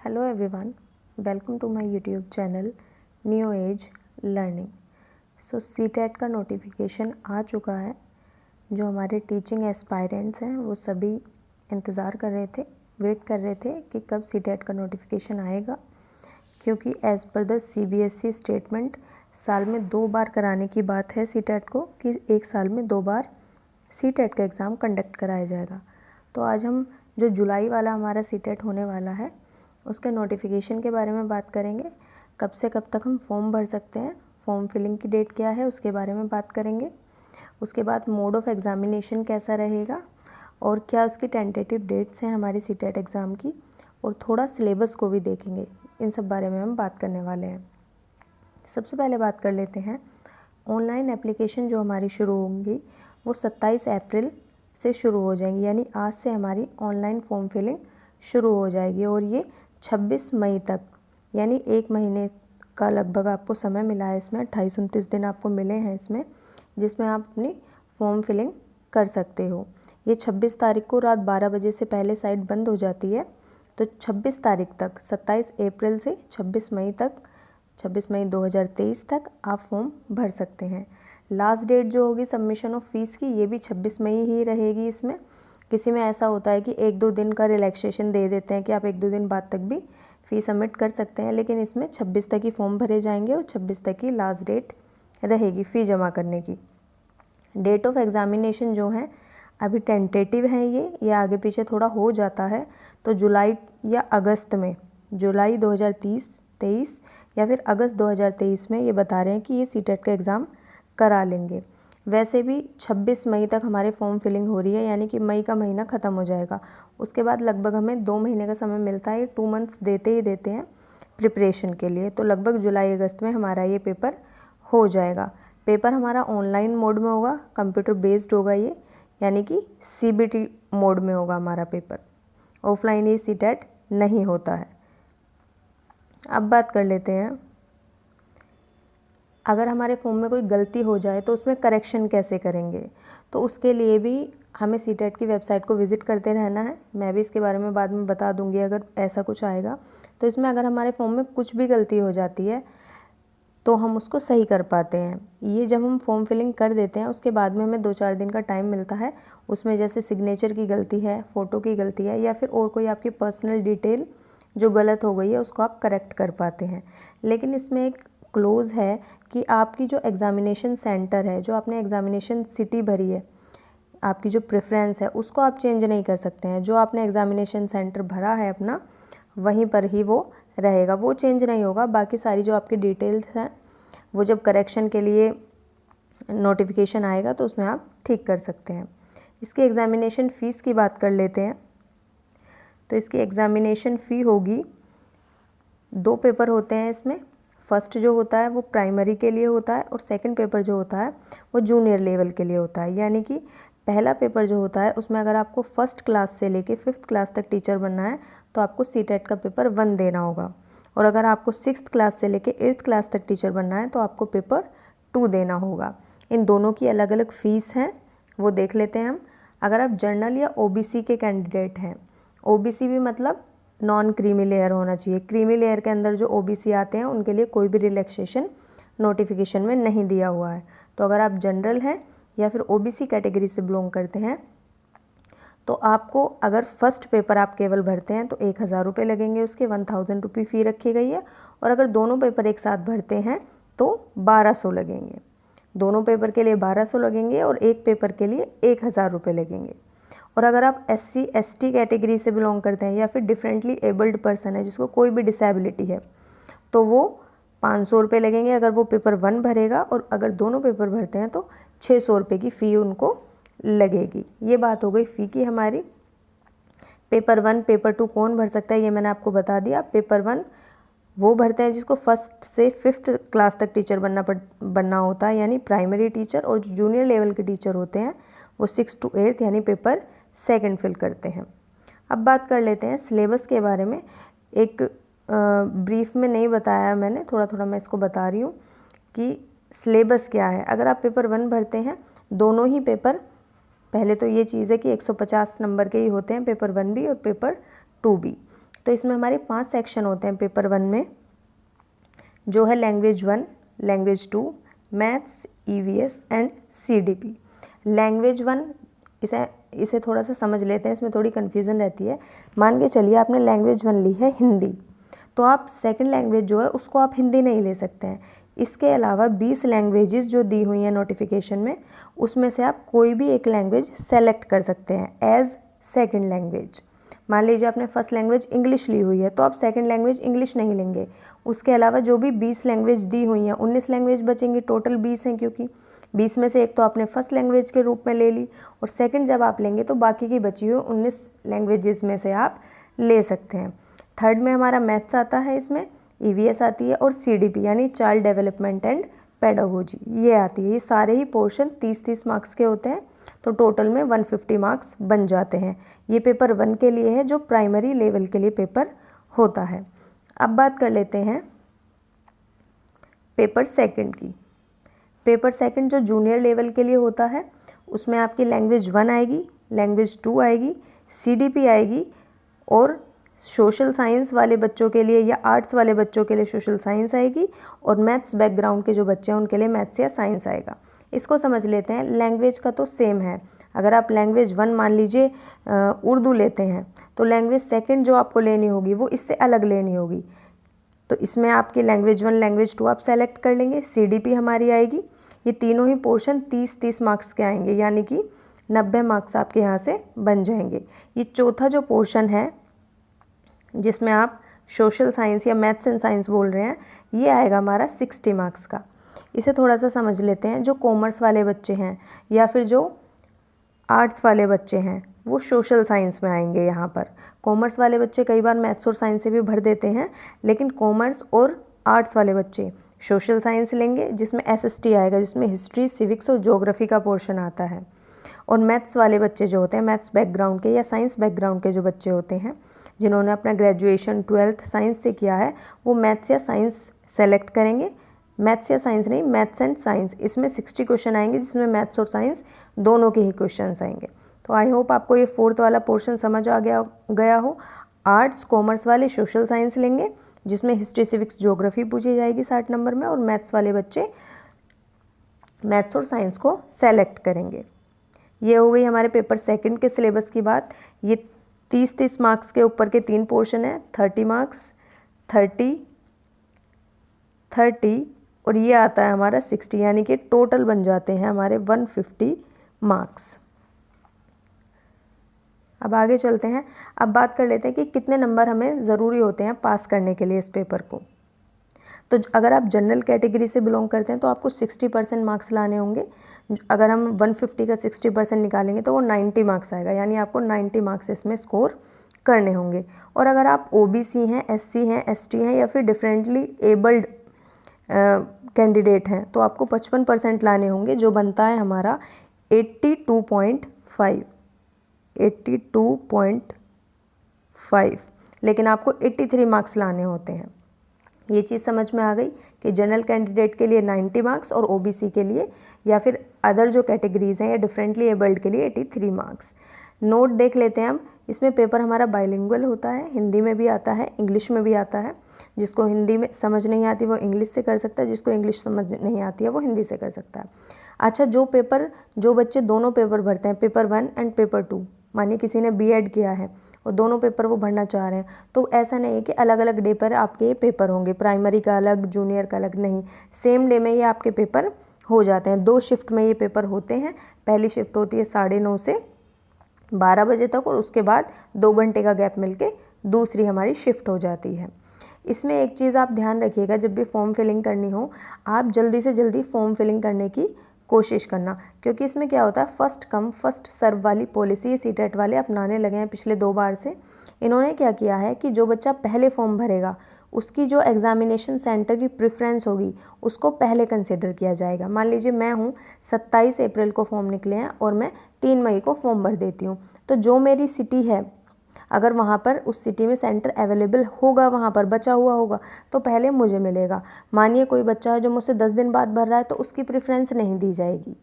Hello everyone, welcome to my YouTube channel New Age Learning। CTET का notification आ चुका है। जो हमारे टीचिंग एस्पायरेंट्स हैं वो सभी इंतज़ार कर रहे थे, वेट कर रहे थे कि कब CTET का नोटिफिकेशन आएगा, क्योंकि as per the CBSE statement साल में 2 बार कराने की बात है CTET को, कि एक साल में 2 बार CTET का एग्ज़ाम कंडक्ट कराया जाएगा। तो आज हम जो जुलाई वाला हमारा CTET होने वाला है उसके नोटिफिकेशन के बारे में बात करेंगे। कब से कब तक हम फॉर्म भर सकते हैं, फॉर्म फिलिंग की डेट क्या है उसके बारे में बात करेंगे। उसके बाद मोड ऑफ़ एग्ज़ामिनेशन कैसा रहेगा और क्या उसकी टेंटेटिव डेट्स हैं हमारी CTET एग्ज़ाम की, और थोड़ा सिलेबस को भी देखेंगे। इन सब बारे में हम बात करने वाले हैं। सबसे पहले बात कर लेते हैं ऑनलाइन एप्लीकेशन जो हमारी शुरू होंगी वो 27 अप्रैल से शुरू हो जाएंगी, यानी आज से हमारी ऑनलाइन फॉर्म फिलिंग शुरू हो जाएगी और ये 26 मई तक, यानी 1 महीने का लगभग आपको समय मिला है। इसमें 28-29 दिन आपको मिले हैं इसमें, जिसमें आप अपनी फॉर्म फिलिंग कर सकते हो। ये 26 तारीख को रात 12 बजे से पहले साइट बंद हो जाती है, तो 26 तारीख तक, 27 अप्रैल से 26 मई तक, 26 मई 2023 तक आप फॉर्म भर सकते हैं। लास्ट डेट जो होगी सबमिशन ऑफ फीस की, ये भी 26 मई ही रहेगी। इसमें किसी में ऐसा होता है कि 1-2 दिन का रिलैक्सेशन दे देते हैं कि आप 1-2 दिन बाद तक भी फ़ी सबमिट कर सकते हैं, लेकिन इसमें 26 तक ही फॉर्म भरे जाएंगे और 26 तक ही लास्ट डेट रहेगी फ़ी जमा करने की। डेट ऑफ एग्ज़ामिनेशन जो है अभी टेंटेटिव है, ये आगे पीछे थोड़ा हो जाता है, तो जुलाई या अगस्त में, जुलाई 2023 या फिर अगस्त 2023 में ये बता रहे हैं कि ये CTET का एग्ज़ाम करा लेंगे। वैसे भी 26 मई तक हमारे फॉर्म फिलिंग हो रही है, यानी कि मई का महीना ख़त्म हो जाएगा। उसके बाद लगभग हमें 2 महीने का समय मिलता है। 2 मंथ्स देते ही देते हैं प्रिपरेशन के लिए, तो लगभग जुलाई अगस्त में हमारा ये पेपर हो जाएगा। पेपर हमारा ऑनलाइन मोड में होगा, कंप्यूटर बेस्ड होगा ये, यानी कि CBT मोड में होगा हमारा पेपर। ऑफलाइन ही CTET नहीं होता है। अब बात कर लेते हैं, अगर हमारे फॉर्म में कोई गलती हो जाए तो उसमें करेक्शन कैसे करेंगे। तो उसके लिए भी हमें CTET की वेबसाइट को विज़िट करते रहना है। मैं भी इसके बारे में बाद में बता दूंगी अगर ऐसा कुछ आएगा। तो इसमें अगर हमारे फॉर्म में कुछ भी गलती हो जाती है तो हम उसको सही कर पाते हैं। ये जब हम फॉर्म फिलिंग कर देते हैं उसके बाद में हमें 2-4 दिन का टाइम मिलता है। उसमें जैसे सिग्नेचर की गलती है, फ़ोटो की गलती है, या फिर और कोई आपकी पर्सनल डिटेल जो गलत हो गई है उसको आप करेक्ट कर पाते हैं। लेकिन इसमें एक क्लोज़ है कि आपकी जो एग्ज़ामिनेशन सेंटर है, जो आपने एग्ज़ामिनेशन सिटी भरी है, आपकी जो प्रेफरेंस है उसको आप चेंज नहीं कर सकते हैं। जो आपने एग्ज़ामिनेशन सेंटर भरा है अपना, वहीं पर ही वो रहेगा, वो चेंज नहीं होगा। बाकी सारी जो आपकी डिटेल्स हैं वो जब करेक्शन के लिए नोटिफिकेशन आएगा तो उसमें आप ठीक कर सकते हैं। इसकी एग्ज़ामिनेशन फ़ीस की बात कर लेते हैं। तो इसकी एग्ज़ामिनेशन फ़ी होगी, 2 पेपर होते हैं इसमें। फर्स्ट जो होता है वो प्राइमरी के लिए होता है और सेकंड पेपर जो होता है वो जूनियर लेवल के लिए होता है। यानी कि पहला पेपर जो होता है उसमें अगर आपको फर्स्ट क्लास से लेके 5th क्लास तक टीचर बनना है तो आपको CTET का पेपर 1 देना होगा, और अगर आपको 6th क्लास से लेके 8th क्लास तक टीचर बनना है तो आपको पेपर 2 देना होगा। इन दोनों की अलग अलग फ़ीस हैं, वो देख लेते हैं हम। अगर आप जनरल या OBC के कैंडिडेट हैं, OBC भी मतलब नॉन क्रीमी लेयर होना चाहिए। क्रीमी लेयर के अंदर जो OBC आते हैं उनके लिए कोई भी रिलैक्सेशन नोटिफिकेशन में नहीं दिया हुआ है। तो अगर आप जनरल हैं या फिर OBC कैटेगरी से बिलोंग करते हैं तो आपको, अगर फर्स्ट पेपर आप केवल भरते हैं तो 1000 रुपये लगेंगे, उसके 1000 रुपये फ़ी रखी गई है। और अगर दोनों पेपर एक साथ भरते हैं तो 1200 लगेंगे। दोनों पेपर के लिए 1200 लगेंगे और एक पेपर के लिए 1000 रुपये लगेंगे। और अगर आप SC ST कैटेगरी से बिलोंग करते हैं या फिर डिफरेंटली एबल्ड पर्सन है जिसको कोई भी डिसेबिलिटी है, तो वो 500 रुपये लगेंगे अगर वो पेपर 1 भरेगा, और अगर दोनों पेपर भरते हैं तो 600 रुपये की फ़ी उनको लगेगी। ये बात हो गई फ़ी की हमारी। पेपर 1 पेपर 2 कौन भर सकता है ये मैंने आपको बता दिया। पेपर 1 वो भरते हैं जिसको 1st से 5th क्लास तक टीचर बनना होता है, यानी प्राइमरी टीचर, और जो जूनियर लेवल के टीचर होते हैं वो 6th to 8th यानी पेपर 2 फिल करते हैं। अब बात कर लेते हैं सिलेबस के बारे में। एक ब्रीफ में नहीं बताया मैंने, थोड़ा थोड़ा मैं इसको बता रही हूँ कि सिलेबस क्या है। अगर आप पेपर 1 भरते हैं, दोनों ही पेपर, पहले तो ये चीज़ है कि 150 नंबर के ही होते हैं, पेपर 1 भी और पेपर 2 भी। तो इसमें हमारे 5 सेक्शन होते हैं पेपर 1 में, जो है language 1, language 2, maths, EVS and CDP. Language 1 इसे थोड़ा सा समझ लेते हैं, इसमें थोड़ी कन्फ्यूज़न रहती है। मान के चलिए आपने लैंग्वेज 1 ली है हिंदी, तो आप सेकंड लैंग्वेज जो है उसको आप हिंदी नहीं ले सकते हैं। इसके अलावा 20 लैंग्वेजेस जो दी हुई हैं नोटिफिकेशन में, उसमें से आप कोई भी एक लैंग्वेज सेलेक्ट कर सकते हैं एज सेकंड लैंग्वेज। मान लीजिए आपने फर्स्ट लैंग्वेज इंग्लिश ली हुई है, तो आप सेकंड लैंग्वेज इंग्लिश नहीं लेंगे। उसके अलावा जो भी 20 लैंग्वेज दी हुई हैं, 19 लैंग्वेज बचेंगी, टोटल 20 हैं, क्योंकि 20 में से एक तो आपने फर्स्ट लैंग्वेज के रूप में ले ली, और सेकंड जब आप लेंगे तो बाकी की बची हुई 19 लैंग्वेजेस में से आप ले सकते हैं। थर्ड में हमारा मैथ्स आता है, इसमें ईवीएस आती है, और सीडीपी यानी चाइल्ड डेवलपमेंट एंड पेडागोजी ये आती है। ये सारे ही पोर्शन 30-30 मार्क्स के होते हैं, तो टोटल में 150 मार्क्स बन जाते हैं। ये पेपर 1 के लिए है, जो प्राइमरी लेवल के लिए पेपर होता है। अब बात कर लेते हैं पेपर सेकंड की। पेपर सेकंड जो जूनियर लेवल के लिए होता है, उसमें आपकी लैंग्वेज 1 आएगी, लैंग्वेज 2 आएगी, सीडीपी आएगी, और सोशल साइंस वाले बच्चों के लिए या आर्ट्स वाले बच्चों के लिए सोशल साइंस आएगी, और मैथ्स बैकग्राउंड के जो बच्चे हैं उनके लिए मैथ्स या साइंस आएगा। इसको समझ लेते हैं। लैंग्वेज का तो सेम है। अगर आप लैंग्वेज 1 मान लीजिए उर्दू लेते हैं, तो लैंग्वेज सेकंड जो आपको लेनी होगी वो इससे अलग लेनी होगी। तो इसमें आपकी लैंग्वेज 1, लैंग्वेज 2 आप सेलेक्ट कर लेंगे, सीडीपी हमारी आएगी। ये तीनों ही पोर्शन 30-30 मार्क्स के आएंगे, यानी कि 90 मार्क्स आपके यहाँ से बन जाएंगे। ये चौथा जो पोर्शन है, जिसमें आप सोशल साइंस या मैथ्स एंड साइंस बोल रहे हैं, ये आएगा हमारा 60 मार्क्स का। इसे थोड़ा सा समझ लेते हैं। जो कॉमर्स वाले बच्चे हैं या फिर जो आर्ट्स वाले बच्चे हैं, वो सोशल साइंस में आएंगे। यहाँ पर कॉमर्स वाले बच्चे कई बार मैथ्स और साइंस से भी भर देते हैं, लेकिन कॉमर्स और आर्ट्स वाले बच्चे सोशल साइंस लेंगे, जिसमें एसएसटी आएगा, जिसमें हिस्ट्री, सिविक्स और ज्योग्राफी का पोर्शन आता है। और मैथ्स वाले बच्चे जो होते हैं, मैथ्स बैकग्राउंड के या साइंस बैकग्राउंड के जो बच्चे होते हैं, जिन्होंने अपना ग्रेजुएशन 12th साइंस से किया है, वो मैथ्स या साइंस सेलेक्ट करेंगे। मैथ्स या साइंस नहीं, मैथ्स एंड साइंस। इसमें 60 क्वेश्चन आएंगे, जिसमें मैथ्स और साइंस दोनों के ही क्वेश्चन आएंगे। तो आई होप आपको ये 4th वाला पोर्शन समझ आ गया हो। आर्ट्स कॉमर्स वाले सोशल साइंस लेंगे, जिसमें हिस्ट्री, सिविक्स, ज्योग्राफी पूछी जाएगी 60 नंबर में, और मैथ्स वाले बच्चे मैथ्स और साइंस को सेलेक्ट करेंगे। ये हो गई हमारे पेपर सेकंड के सिलेबस की बात। ये 30-30 मार्क्स के ऊपर के 3 पोर्शन है, 30 मार्क्स, 30 और ये आता है हमारा 60, यानी कि टोटल बन जाते हैं हमारे 150 मार्क्स। अब आगे चलते हैं। अब बात कर लेते हैं कि कितने नंबर हमें ज़रूरी होते हैं पास करने के लिए इस पेपर को। तो अगर आप जनरल कैटेगरी से बिलोंग करते हैं तो आपको 60% मार्क्स लाने होंगे। अगर हम 150 का 60% निकालेंगे तो वो 90 मार्क्स आएगा, यानी आपको 90 मार्क्स इसमें स्कोर करने होंगे। और अगर आप ओबीसी हैं, एससी हैं, एसटी हैं या फिर डिफरेंटली एबल्ड कैंडिडेट हैं, तो आपको 55% लाने होंगे, जो बनता है हमारा 82.5। लेकिन आपको 83 मार्क्स लाने होते हैं। ये चीज़ समझ में आ गई कि जनरल कैंडिडेट के लिए 90 मार्क्स और ओबीसी के लिए या फिर अदर जो कैटेगरीज़ हैं या डिफरेंटली एबल्ड के लिए 83 मार्क्स। नोट देख लेते हैं हम। इसमें पेपर हमारा बाइलिंगुअल होता है, हिंदी में भी आता है, इंग्लिश में भी आता है। जिसको हिंदी में समझ नहीं आती वो इंग्लिश से कर सकता है, जिसको इंग्लिश समझ नहीं आती है वो हिंदी से कर सकता है। अच्छा, जो बच्चे दोनों पेपर भरते हैं, पेपर 1 एंड पेपर 2, मानिए किसी ने बीएड किया है और दोनों पेपर वो भरना चाह रहे हैं, तो ऐसा नहीं है कि अलग अलग डे पर आपके ये पेपर होंगे, प्राइमरी का अलग, जूनियर का अलग, नहीं, सेम डे में ये आपके पेपर हो जाते हैं। 2 शिफ्ट में ये पेपर होते हैं। पहली शिफ्ट होती है 9:30 से 12 बजे तक, और उसके बाद 2 घंटे का गैप मिलके दूसरी हमारी शिफ्ट हो जाती है। इसमें एक चीज़ आप ध्यान रखिएगा, जब भी फॉर्म फिलिंग करनी हो, आप जल्दी से जल्दी फॉर्म फिलिंग करने की कोशिश करना, क्योंकि इसमें क्या होता है, फर्स्ट कम फर्स्ट सर्व वाली पॉलिसी सीटेट वाले अपनाने लगे हैं पिछले 2 बार से। इन्होंने क्या किया है कि जो बच्चा पहले फॉर्म भरेगा उसकी जो एग्जामिनेशन सेंटर की प्रेफरेंस होगी उसको पहले कंसिडर किया जाएगा। मान लीजिए मैं हूँ, 27 अप्रैल को फॉर्म निकले हैं और मैं 3 मई को फॉर्म भर देती हूँ, तो जो मेरी सिटी है, अगर वहाँ पर उस सिटी में सेंटर अवेलेबल होगा, वहाँ पर बचा हुआ होगा, तो पहले मुझे मिलेगा। मानिए कोई बच्चा है जो मुझसे 10 दिन बाद भर रहा है, तो उसकी प्रेफरेंस नहीं दी जाएगी,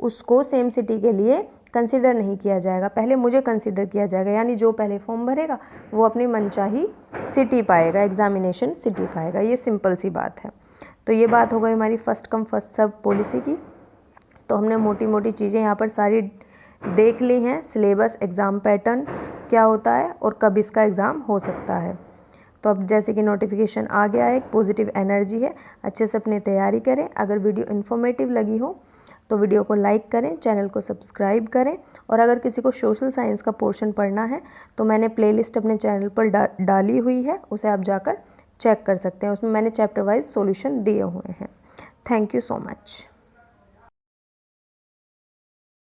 उसको सेम सिटी के लिए कंसिडर नहीं किया जाएगा, पहले मुझे कंसिडर किया जाएगा। यानी जो पहले फॉर्म भरेगा वो अपनी मनचाही सिटी पाएगा, एग्जामिनेशन सिटी पाएगा। ये सिंपल सी बात है। तो ये बात हो गई हमारी first come first serve policy की। तो हमने मोटी मोटी चीज़ें यहाँ पर सारी देख ली हैं, सिलेबस, एग्ज़ाम पैटर्न क्या होता है और कब इसका एग्ज़ाम हो सकता है। तो अब जैसे कि नोटिफिकेशन आ गया है, एक पॉजिटिव एनर्जी है, अच्छे से अपनी तैयारी करें। अगर वीडियो इन्फॉर्मेटिव लगी हो तो वीडियो को लाइक करें, चैनल को सब्सक्राइब करें। और अगर किसी को सोशल साइंस का पोर्शन पढ़ना है तो मैंने प्लेलिस्ट अपने चैनल पर डाली हुई है, उसे आप जाकर चेक कर सकते हैं। उसमें मैंने चैप्टर वाइज सॉल्यूशन दिए हुए हैं। Thank you so much.